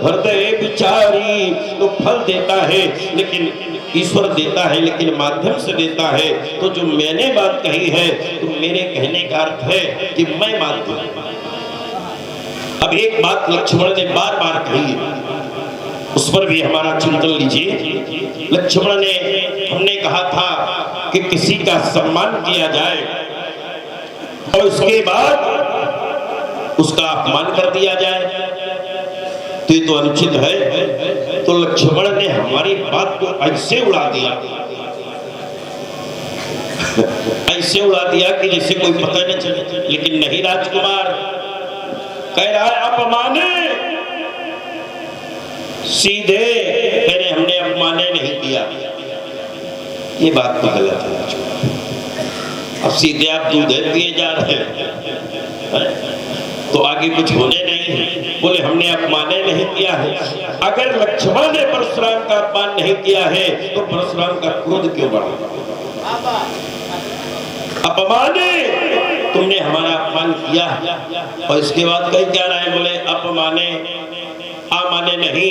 हृदय विचारी। तो फल देता है, लेकिन ईश्वर देता है, लेकिन माध्यम से देता है। तो जो मैंने बात कही है, तो मेरे कहने का अर्थ है कि मैं माध्यम। अब एक बात लक्ष्मण ने बार बार कही, उस पर भी हमारा चिंतन लीजिए। लक्ष्मण ने, हमने कहा था कि किसी का सम्मान किया जाए और उसके बाद उसका अपमान कर दिया जाए, तो ये तो अनुचित है। तो लक्ष्मण ने हमारी बात को ऐसे उड़ा दिया, ऐसे उड़ा दिया कि जैसे कोई पता न चले। लेकिन नहीं, राजकुमार कह रहा है अपमाने, सीधे मैंने, हमने अपमाने नहीं किया। ये बात तो गलत है। अब सीधे आप दूध दिए जा रहे हैं, तो आगे कुछ होने नहीं। बोले हमने अपमाने नहीं किया है। अगर लक्ष्मण ने परशुराम का अपमान नहीं किया है, तो परशुराम का क्रोध क्यों बढ़ा? अपमाने, तुमने हमारा अपमान किया। और इसके बाद कहीं क्या रहा है? बोले अपमाने, माने नहीं,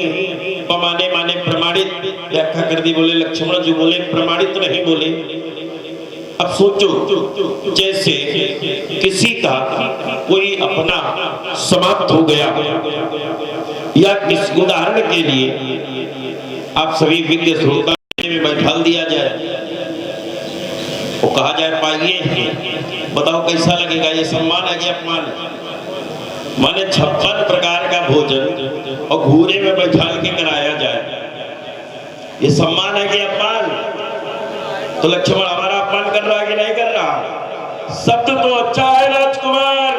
पमाने माने प्रमाणित व्याख्या कर दी। बोले लक्ष्मण जो बोले प्रमाणित नहीं बोले। अब सोचो, जैसे किसी का कोई अपना समाप्त हो गया, या किस उदाहरण के लिए आप सभी विज्ञ श्रोता में बैठा दिया जाए, वो कहा जाए पाइए, बताओ कैसा लगेगा? ये सम्मान है कि अपमान है? माने 56 प्रकार का भोजन और घूरे में बैठा के कराया जाए, ये सम्मान है कि अपमान? तो लक्ष्मण हमारा अपमान कर रहा है कि नहीं कर रहा? शब्द तो अच्छा है राजकुमार,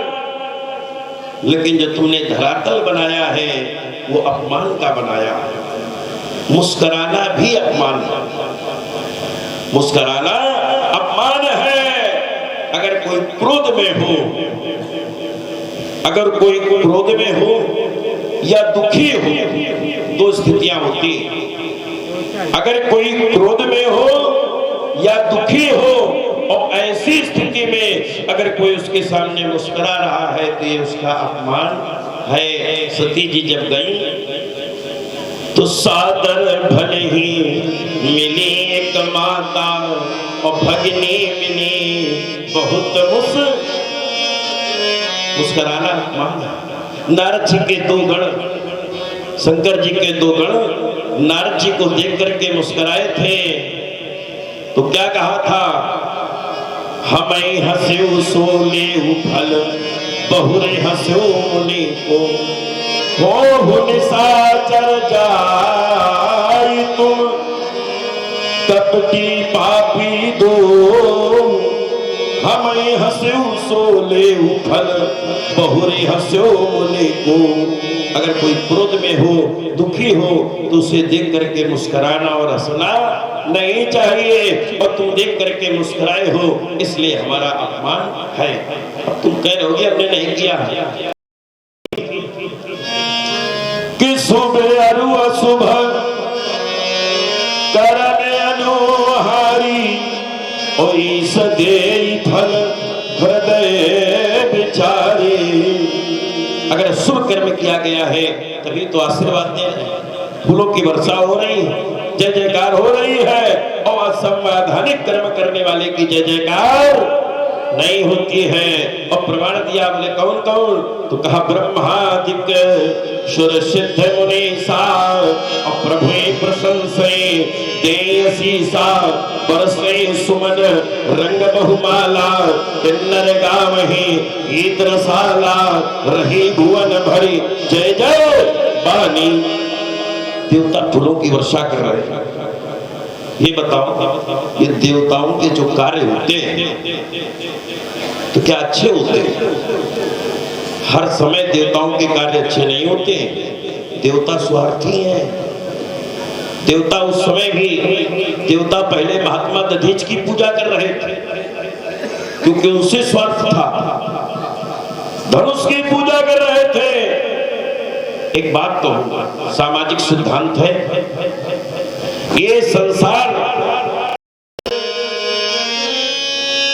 लेकिन जो तुमने धरातल बनाया है वो अपमान का बनाया है। मुस्कुराना भी अपमान है, मुस्कुराना अपमान है। अगर कोई क्रोध में हो, अगर कोई क्रोध में हो या दुखी हो, दो स्थितियां होती। अगर कोई क्रोध में हो या दुखी हो, और ऐसी स्थिति में अगर कोई उसके सामने मुस्कुरा रहा है, तो ये उसका अपमान है। सती जी जब गई तो सादर भले ही मिली एक माता और भगनी मिली बहुत मुस्कराना माना। नारद जी के दो गण, शंकर जी के दो गण नारद जी को देख करके मुस्कुराए थे। तो क्या कहा था? हमें हंस्यो सोले फल बहुरे हंस्यो मुनि को हो निशाचर जाई तुम कपटी पापी दो। हमें हंस्यो सोले फल बहुरे हंस्यो मुनि को। अगर कोई क्रोध में हो, दुखी हो, तो उसे देख करके मुस्कुराना और हंसना नहीं चाहिए। और तुम देख करके मुस्कुराए हो, इसलिए हमारा अपमान है। अब तुम कह रहे हो हमने नहीं किया है कि सुबह अरु अशुभ करने अनुहारी ओई सदे फल हृदय विचारी। अगर शुभ कर्म किया गया है तभी तो आशीर्वाद दे रहे हैं, फूलों की वर्षा हो रही है, जय जयकार हो रही है। और असंवैधानिक कर्म करने वाले की जय जयकार नहीं होती है। और प्रमाण दिया बोले कौन कौन? तो कहा ब्रह्मादिक सुर सिद्ध मुनि सा और प्रभु प्रशंसे देयसीसा बरसे सुमन रंग बहुमाला किन्नर गावहि ईद्रसाला रही भुवन भरी जय जय बानी। देवता फूलों की वर्षा कर रहे हैं। ये बताओ, ये देवताओं के जो कार्य होते हैं तो क्या अच्छे होते हैं? हर समय देवताओं के कार्य अच्छे नहीं होते। देवता स्वार्थी हैं। देवता उस समय भी, देवता पहले महात्मा दधीच की पूजा कर रहे थे क्योंकि उनसे स्वार्थ था। धनुष की पूजा कर रहे थे। एक बात तो सामाजिक सिद्धांत है, ये संसार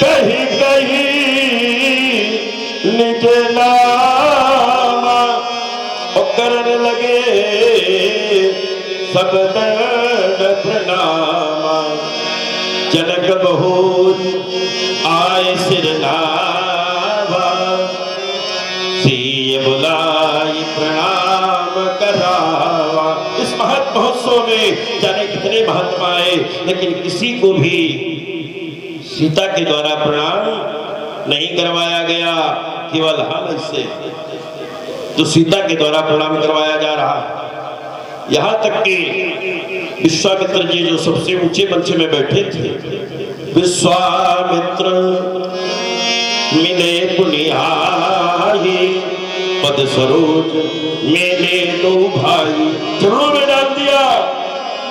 कहीं कहीं निज नामा और करने लगे सब दंड प्रणामा। जनक बहुत आए सिर नावा सीय बुलाई प्रणाम करावा। इस महत महोत्सव में जाने कितने महात्मा आए, लेकिन किसी को भी सीता के द्वारा प्रणाम नहीं करवाया गया। केवल हम इससे जो सीता के द्वारा प्रणाम करवाया जा रहा है। यहाँ तक कि विश्वामित्र जी जो सबसे ऊंचे मंच में बैठे थे, विश्वामित्र मिले पुनिहारी पद सरोज मेले दो भाई। चरणों में डाल दिया।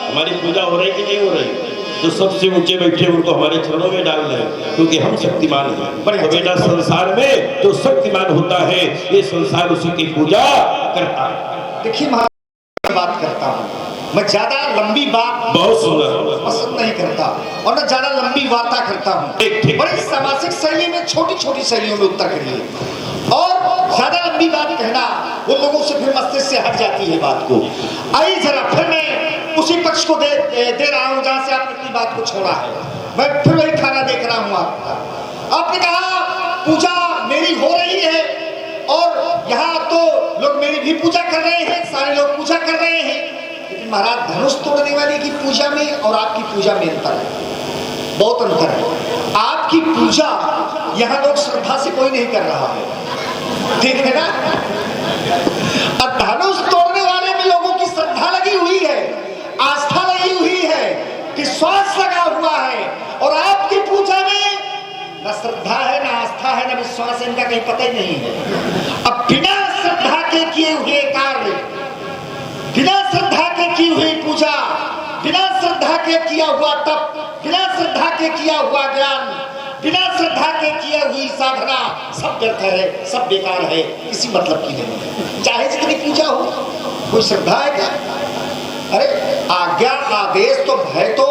हमारी पूजा हो रही कि नहीं हो रही? जो सबसे ऊंचे बैठे उनको हमारे चरणों में डाल रहे हैं क्योंकि हम शक्तिमान हैं। तो बेटा संसार में जो शक्तिमान होता है ये संसार उसी की पूजा करता है। देखिए मैं बात करता हूँ, मैं ज्यादा लंबी बात बहुत सुंदर पसंद नहीं करता और मैं ज्यादा लंबी वार्ता करता हूँ। बड़ी सामाजिक शैली में, छोटी छोटी शैलियों में उत्तर करिए। और ज्यादा लंबी बात कहना वो लोगों से फिर मस्तिष्क से हट जाती है बात को। आइए जरा फिर मैं उसी पक्ष को दे रहा हूं जहां से आपने अपनी बात को छोड़ा है। मैं फिर वही खाना देख रहा हूं आपका। आपने कहा पूजा मेरी हो रही है और यहाँ तो लोग मेरी भी पूजा कर रहे हैं, सारे लोग पूजा कर रहे हैं। लेकिन महाराज धनुष तोड़ने वाले की पूजा में और आपकी पूजा में अंतर है, बहुत अंतर है। आपकी पूजा यहाँ लोग श्रद्धा से कोई नहीं कर रहा है, ठीक है ना? और धनुष तोड़ने वाले में लोगों की श्रद्धा लगी हुई है, आस्था लगी हुई है, विश्वास लगा हुआ है। और आपकी पूजा में न श्रद्धा है, न आस्था है, न विश्वास है, इनका कहीं पता ही नहीं है। अब बिना श्रद्धा के किए हुए कार्य, बिना श्रद्धा के की हुई पूजा, बिना श्रद्धा के किया हुआ तप, बिना श्रद्धा के किया हुआ ज्ञान, बिना श्रद्धा के किए हुई साधना सब व्यर्थ है, सब बेकार है, किसी मतलब की नहीं। चाहे जितनी पूजा हो, कोई श्रद्धा है क्या? अरे आज्ञा आदेश तो भय तो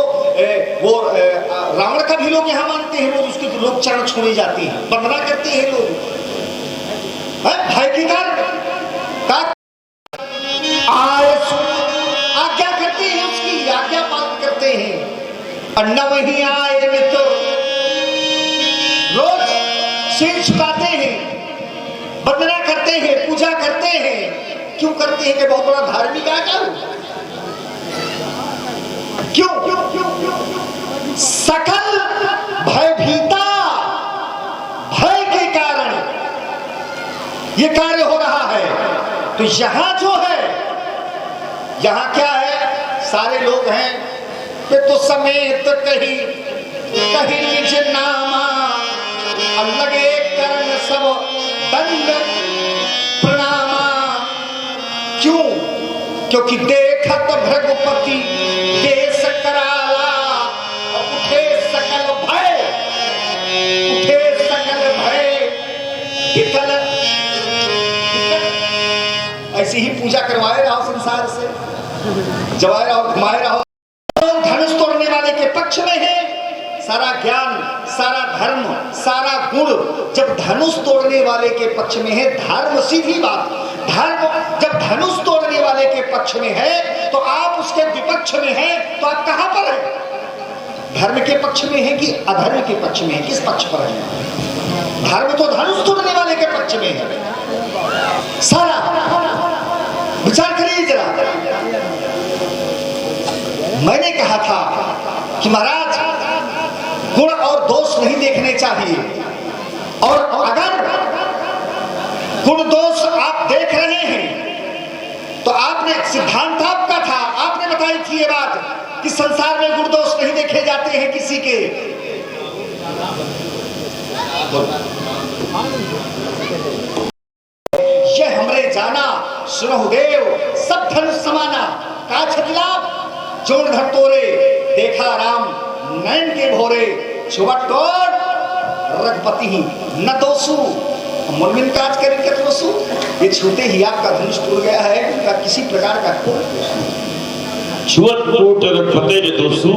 वो रावण का भी लोग यहाँ मानते हैं, रोज उसके लोग चरण छोड़े जाते हैं, वंदना करते हैं लोग। भय के कारण आए अन्ना वहीं आए मित्र, रोज सिर झुकाते हैं, वंदना करते हैं, पूजा करते हैं। क्यों करते हैं? कि बहुत बड़ा धार्मिक आचार। क्यों? सकल भयभीता, भय के कारण ये कार्य हो रहा है। तो यहां जो है, यहां क्या है? सारे लोग हैं कि तो समेत कही कही निज नामा, लगे करण सब दंड प्रणामा। क्यों? क्योंकि देखत भृगुपति देश कराला, उठे सकल भय, उठे सकल भय विकल। ऐसी ही पूजा करवाए रहो संसार से, जवाए रहो, घुमाए रहो। धनुष तोड़ने वाले के पक्ष में है सारा ज्ञान, सारा धर्म, सारा गुण। जब धनुष तोड़ने वाले के पक्ष में है धर्म, सीधी बात, धर्म जब धनुष तोड़ने वाले के पक्ष में है तो आप उसके विपक्ष में हैं, तो आप कहां पर हैं? धर्म के पक्ष में है कि अधर्म के पक्ष में है? किस पक्ष पर है? धर्म तो धनुष तोड़ने वाले के पक्ष में है। सारा विचार करिए जरा। मैंने कहा था कि महाराज गुण और दोष नहीं देखने चाहिए, और अगर गुण दोष आप देख रहे हैं तो आपने, सिद्धांत आपका था, आपने बताई थी ये बात कि संसार में गुण दोष नहीं देखे जाते हैं किसी के। ये हमरे जाना सुनहु देव सब धनुष समाना, का छतिलाभ जोड़ धर तोरे, देखा राम नयन के भोरे, छुबट तोड़ रघुपति ही न दोसु, मुनमिन काज करें के दोसु। ये छूते ही आपका धनुष टूट गया है, उनका किसी प्रकार का छुअट टूट रघुपति ने दोसु।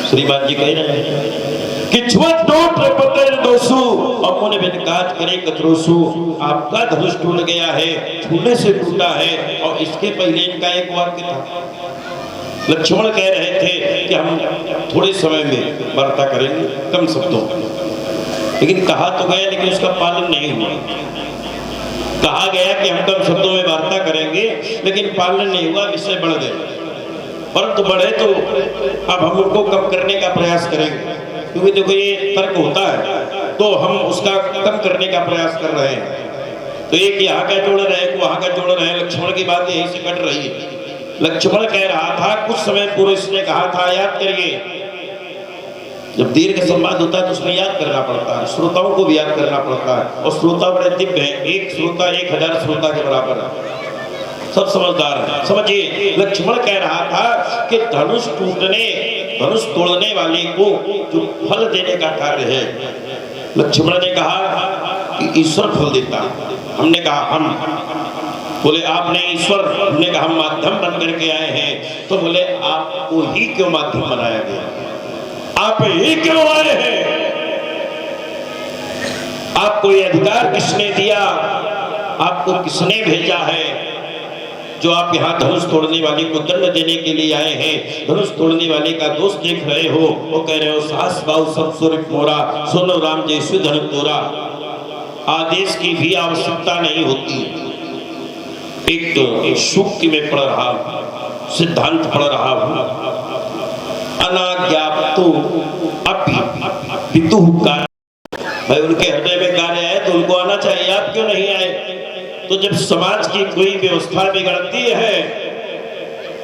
श्रीमान जी कह रहे हैं कि छुअट टूट रघुपति ने दोसु, और मुनमिन काज करें कत्रोसु। आपका धनुष टूट गया है, छूने से टूटा है। और इसके पहले इनका एक वाक्य था, लक्ष्मण कह रहे थे कि हम थोड़े समय में वार्ता करेंगे, कम शब्दों में। लेकिन कहा तो गया, लेकिन उसका पालन नहीं हुआ। कहा गया कि हम कम शब्दों में वार्ता करेंगे, लेकिन पालन नहीं हुआ, विषय बढ़ गए। परंतु बढ़े तो अब हम उनको कम करने का प्रयास करेंगे, क्योंकि देखो ये तर्क होता है तो हम उसका कम करने का प्रयास कर रहे हैं। तो एक यहाँ का जोड़ रहे, वहां का जोड़ रहे। लक्ष्मण की बात यहीं से कट रही है। लक्ष्मण कह रहा था, कुछ समय पूर्व इसने कहा था, याद करिए। जब दीर्घ संवाद होता है तो उसमें याद करना पड़ता है, श्रोताओं को भी याद करना पड़ता है। और श्रोता बड़े दिव्य है, एक श्रोता 1000 श्रोता के बराबर है, सब समझदार है। समझिए, लक्ष्मण कह रहा था कि धनुष तोड़ने वाले को जो फल देने का कार्य है, लक्ष्मण ने कहा कि ईश्वर फल देता। हमने कहा हम, बोले आपने ईश्वर, हमने कहा हम माध्यम बन करके आए हैं। तो बोले आपको ही क्यों माध्यम बनाया गया, आप ही क्यों आए हैं, आपको ये अधिकार किसने दिया, आपको किसने भेजा है जो आप यहाँ धनुष तोड़ने वाले को दंड देने के लिए आए हैं? धनुष तोड़ने वाले का दोष देख रहे हो, वो कह रहे हो सास बाऊ सब सूर्य मोरा, सोनो राम जैसु धन तोरा। आदेश की भी आवश्यकता नहीं होती। एक सूक्ति में पढ़ रहा हूं, सिद्धांत पढ़ रहा हूं, अनाज्ञाप्तो अपि पितुः कार्य। भाई उनके हृदय में कार्य है तो उनको आना चाहिए, आप क्यों नहीं आए? तो जब समाज की कोई व्यवस्था बिगड़ती है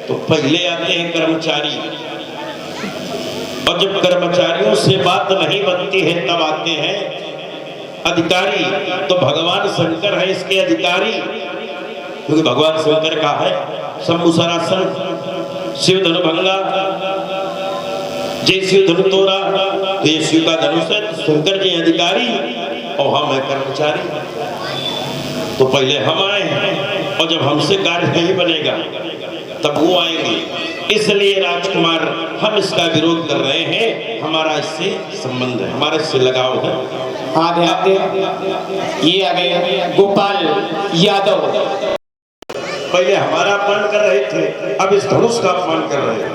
तो पहले आते हैं कर्मचारी, और जब कर्मचारियों से बात नहीं बनती है तब आते हैं अधिकारी। तो भगवान शंकर है इसके अधिकारी, क्योंकि भगवान शंकर का है शंभु सरासन, शिव धनुभंगा, जय शिव धनु तोरा। तो ये शिव का धनुष है, तो शंकर जी अधिकारी और हम है कर्मचारी। तो पहले हम आए हैं, और जब हमसे कार्य नहीं बनेगा तब वो आएंगे। इसलिए राजकुमार हम इसका विरोध कर रहे हैं, हमारा इससे संबंध है, हमारा इससे लगाव है। आगे आगे ये आ गए गोपाल यादव, पहले हमारा अपमान कर रहे थे, अब इस धनुष का अपमान कर रहे हैं।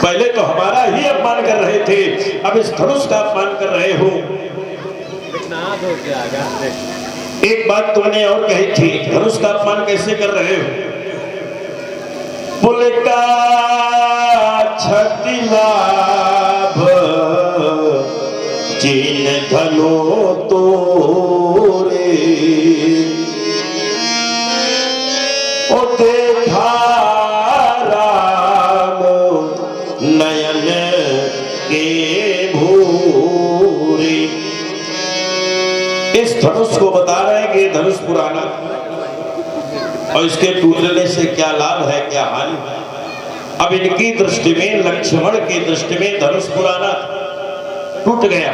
पहले तो हमारा ही अपमान कर रहे थे, अब इस धनुष का अपमान कर रहे हो। एक बात तुमने और कही थी, धनुष का अपमान कैसे कर रहे हो? पुल का क्षति लाभ जिन धनो तोरे, ओ देखा राम नयन के भूरे। इस धनुष को बता रहे हैं कि धनुष पुराना और इसके टूटने से क्या लाभ है, क्या हानि है। अब इनकी दृष्टि में, लक्ष्मण की दृष्टि में धनुष पुराना टूट गया।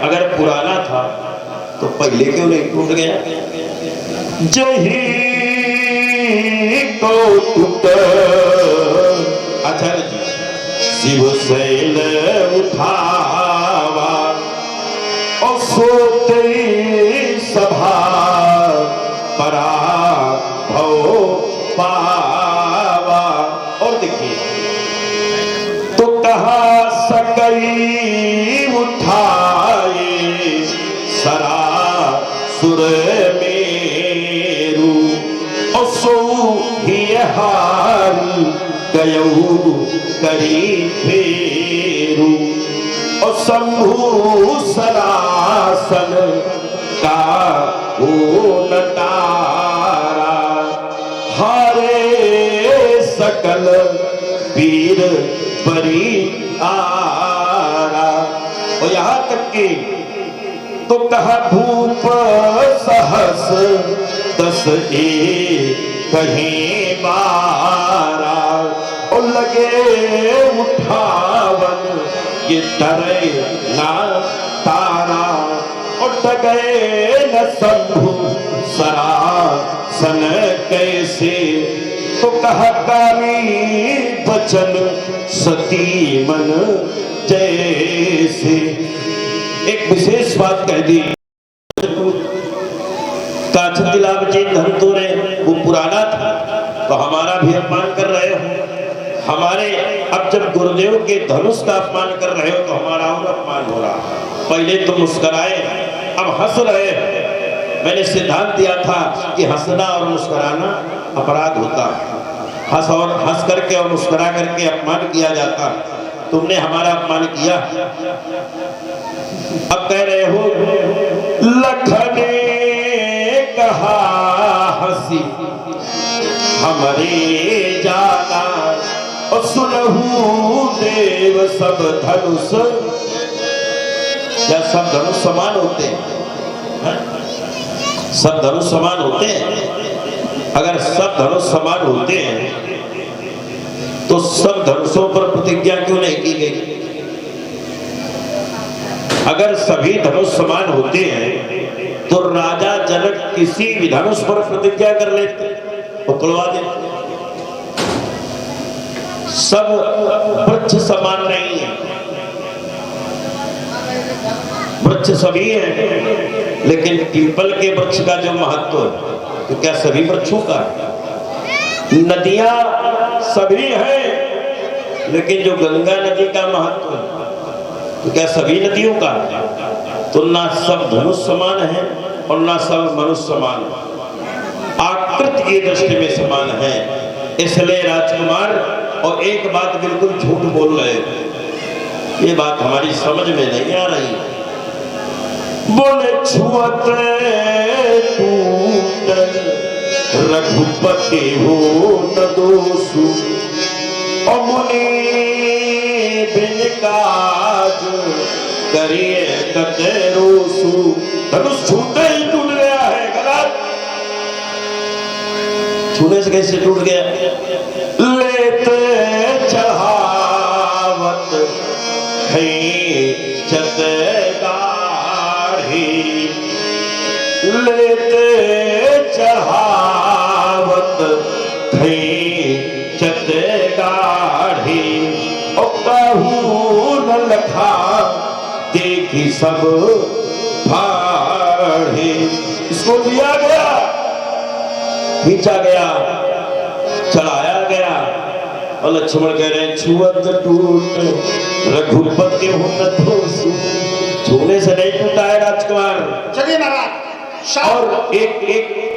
अगर पुराना था तो पहले क्यों नहीं टूट गया? जही को टूट आचार्य जी शिव शैल उठावा और सोते सभा परा भव पावा। और देखिए तो कहा सकई उठाए सरा सुर मेरू और सो ही हारी गयऊ करी फेरू और शंभु सरासन का तारा हारे सकल वीर परी आरा। और यहां तक कि तो कहा भूप सहस दस कहीं बारा और लगे उठावन ये डरे ना तारा और डगे न शंभु सरासन कैसे। तो कहा काली बचन सती मन जैसे। एक विशेष बात कह दी, काछतिलाभ जी धन तोरे वो पुराना था तो हमारा भी अपमान कर रहे हो। हमारे अब जब गुरुदेव के धनुष का अपमान कर रहे हो तो हमारा और अपमान हो रहा। पहले तो मुस्कुराए, अब हंस रहे हो। मैंने सिद्धांत दिया था कि हंसना और मुस्कुराना अपराध होता, हंस करके और मुस्कुरा करके अपमान किया जाता। तुमने हमारा अपमान किया। अब कह रहे हो लखन ने कहा हंसी हमारे जाना और सुनहु देव सब धनुष। क्या सब धनुष समान होते हैं? सब धनुष समान होते हैं? अगर सब धनुष समान होते हैं तो सब धनुषों पर प्रतिज्ञा क्यों नहीं की गई? अगर सभी धनुष समान होते हैं तो राजा जनक किसी भी धनुष पर प्रतिज्ञा कर लेते और तोड़वा देते। सब वृक्ष समान नहीं है, वृक्ष सभी है, लेकिन पीपल के वृक्ष का जो महत्व है तो क्या सभी वृक्षों का है? नदियां सभी हैं, लेकिन जो गंगा नदी का महत्व है तो क्या सभी नदियों का है? तो ना सब धनुष समान है और ना सब मनुष्य समान है, आकृति की दृष्टि में समान है। इसलिए राजकुमार और एक बात बिल्कुल झूठ बोल रहे हैं, ये बात हमारी समझ में नहीं आ रही। बोले छुअत टूट रघुपति हो न दोषु और मुनि बिन काज करिए कतेरोसु। धनुष छूटे ही टूट गया है, गलत। छूने से कैसे टूट गया? लेते चढ़ावत खींचत गाढ़ी, लेते चढ़ावत खींचत गाढ़ी और कहूँ न लखा देखी सब फाड़ी। इसको दिया गया, खींचा गया, चढ़ाया गया और लक्ष्मण कह रहे हैं छुअत टूट रघुपति हूं न ठोसू। छूने से नहीं टूटा है राजकुमार। चलिए महाराज। और एक